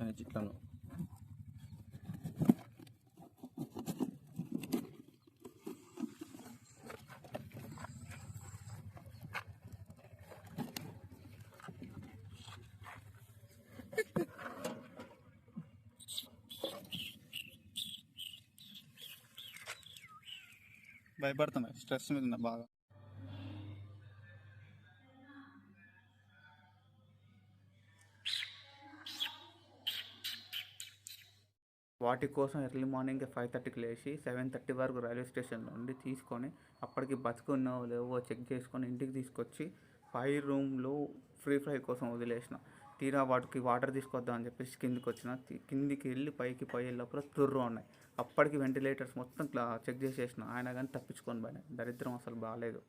అని చెట్లను భయపడుతున్నాయి, స్ట్రెస్ మీద ఉన్నా బాగా. వాటి కోసం ఎర్లీ మార్నింగ్ 5:30కి లేచి 7:30 వరకు రైల్వే స్టేషన్లో ఉండి తీసుకొని అప్పటికి బతుకున్నావో లేవో చెక్ చేసుకొని ఇంటికి తీసుకొచ్చి పై రూమ్లో ఫ్రీ కోసం వదిలేసిన. తీరా వాటికి వాటర్ తీసుకొద్దాం అని చెప్పేసి కిందికి వచ్చిన. కిందికి వెళ్ళి పైకి పోయే లోపల తుర్రు ఉన్నాయి. అప్పటికి వెంటిలేటర్స్ మొత్తం చెక్ చేసేసిన, అయినా కానీ తప్పించుకొని పోయినాయి. దరిద్రం అసలు బాగాలేదు.